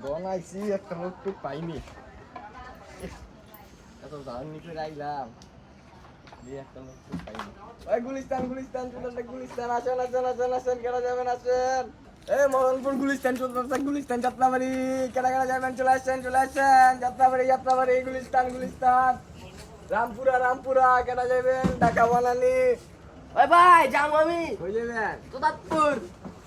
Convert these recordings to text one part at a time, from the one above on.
বনাইছি একটা লোক তো পাইনি, এত জার্নি করে আইলাম, একটা লোক তো পাইনি। ওই গুলিস্তান গুলিস্তান চলে গুলিস্তান, আসেন আসেন আসেন আসেন, কেনা যাবেন আসেন। এই মদনপুর গুলিস্তান চলতে গুলিস্তান যাত্রাবাড়ি, কেনা কেনা যাবেন, চলে আসছেন যাত্রাবাড়ি যাত্রাবাড়ি গুলিস্তান গুলিস্তান, রামপুরা রামপুরা, কেনা যাবেন, ঢাকা বানানি। ওই ভাই যাবো আমি কই যাবেন? তোদাতপুর।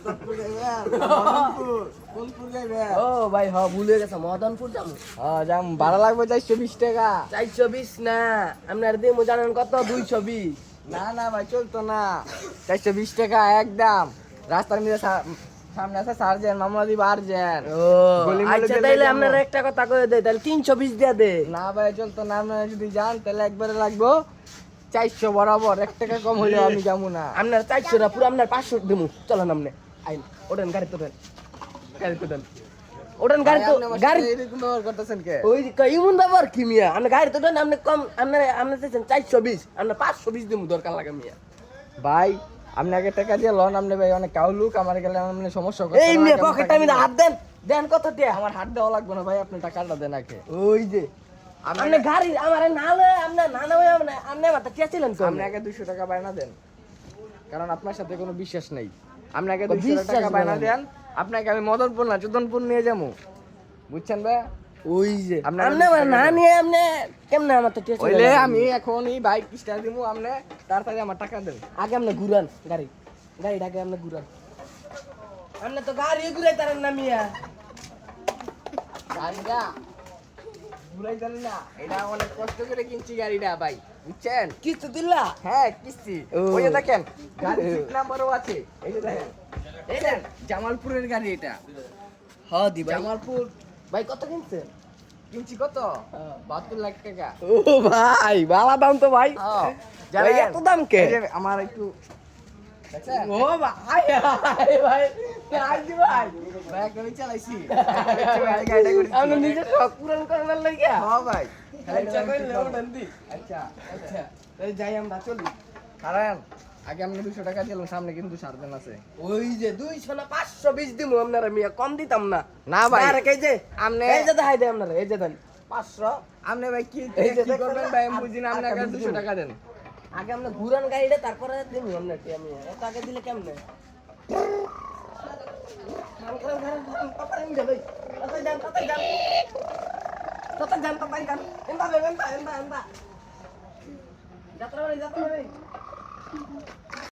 মদনপুর যাবেন? মদনপুর কোনপুর যাবেন? ও ভাই হ ভুলে গেছে মদনপুর যাবো। হ্যাঁ যাম, ভাড়া লাগবে 420 টাকা। 420 না, আপনার দিয়ে জানেন কত? 220। না না ভাই চলতো না, 420 টাকা একদম। রাস্তার মধ্যে সামনে আছে সার্জেন মামলাদি বারজেন। ও আচ্ছা তাইলে আপনারা একটা কথা কয়ে দেয়, তাহলে 320 দিয়া দে। না ভাই চলতো না, আপনারা যদি যান তাহলে একবারে লাগবো 400 বরাবর, 1 টাকা কম হলেও আমি যাবো না। আপনার 400 না, পুরো আপনার 500 দেবো। চলেন আপনি আইন, ওঠেন গাড়ি তোলেন, গাড়ি তোলেন, ওঠেন গাড়ি তো গাড়ি। এরকম ব্যবহার করতেছেন কে? ওই ইমন ব্যাপার কি মিয়া, আপনি গাড়ি তোলেন, আপনি কম, আপনার চাইছেন 420, আপনার 520 দেবো দরকার লাগে মিয়া। ভাই আপনি আগে টাকা দিয়ে লন, আপনি ভাই অনেক কাউলুক, আমার গেলে আমার সমস্যা এই মিয়া পকেটে আমি হাত দেন, দেন কত দিয়া? আমার হাত দেওয়া লাগবে না ভাই, আপনি টাকাটা দেন আগে। ওই যে আপনি গাড়ি আমার না লয়ে আপনি না লয়ে আপনি মাথা চেয়েছিলেন তো। আপনি আগে 200 টাকা বায়না দেন, কারণ আপনার সাথে কোনো বিশ্বাস নেই। আপনি আগে 200 টাকা বায়না দেন, আপনাকে আমি মদনপুর না চোদনপুর নিয়ে যাবো, বুঝছেন ভাই? ওই যে আপনি আপনি না নিয়ে আপনি কেমনে আমার তো চেয়েছিলেন? ওইলে আমি এখন এই বাইক স্টার্ট দিমু, আপনি তাড়াতাড়ি আমার টাকা দেন। আগে আপনি ঘুরান গাড়ি, গাড়িটাকে আপনি ঘুরান। আপনি তো গাড়ি ঘুরাই তারেন না মিয়া। গাড়িটা ঘুরাই দেন না, এটা অনেক কষ্ট করে কিনছি গাড়িটা ভাই, বুঝছেন? কিছু দিলা? হ্যাঁ কিস্তি। ওই যে দেখেন গাড়ি সিট নাম্বারও আছে, এই যে দেখেন, এই দেন জামালপুরের গাড়ি এটা। হ্যাঁ দি ভাই। জামালপুর ভাই কত কিনছেন? কিনছি কত? 72 লাখ টাকা। ও ভাই বালা দাম তো ভাই। হ্যাঁ ভাই এত দাম কে? এই যে আমার একটু দেখছেন? ও ভাই ভাই আই দি ভাই। ভাই আমি চালাইছি। আপনি নিজে শখ পূরণ করবার লাগিয়া? হ্যাঁ ভাই। আচ্ছা কইলে ওঠেন দি। আচ্ছা আচ্ছা তাই যাই আমরা চলি। কারণ আগে আমি 200 টাকা দিলাম, সামনে কিন্তু সারবেন আছে। ওই যে 200 না 520 দিমু আপনারা মিয়া, কম দিতাম না। না ভাই আর এই যে আমনে এই যে দেখাই দেন আপনারা, এই যে দেন 500। আমনে ভাই কি এই যে কি করবেন ভাই আমি বুঝি না, আপনি আগে 200 টাকা দেন। আগে আমরা ঘুরান গাড়িটা, তারপরে দিমু আপনাকে আমি। এত আগে দিলে কেমনে? খান খান খান তাড়াতাড়ি দে ভাই, তাড়াতাড়ি যান তাড়াতাড়ি যান তাড়াতাড়ি যান তাড়াতাড়ি যান। এন্তা যাত্রা বাড়ি যাত্রা বাড়ি।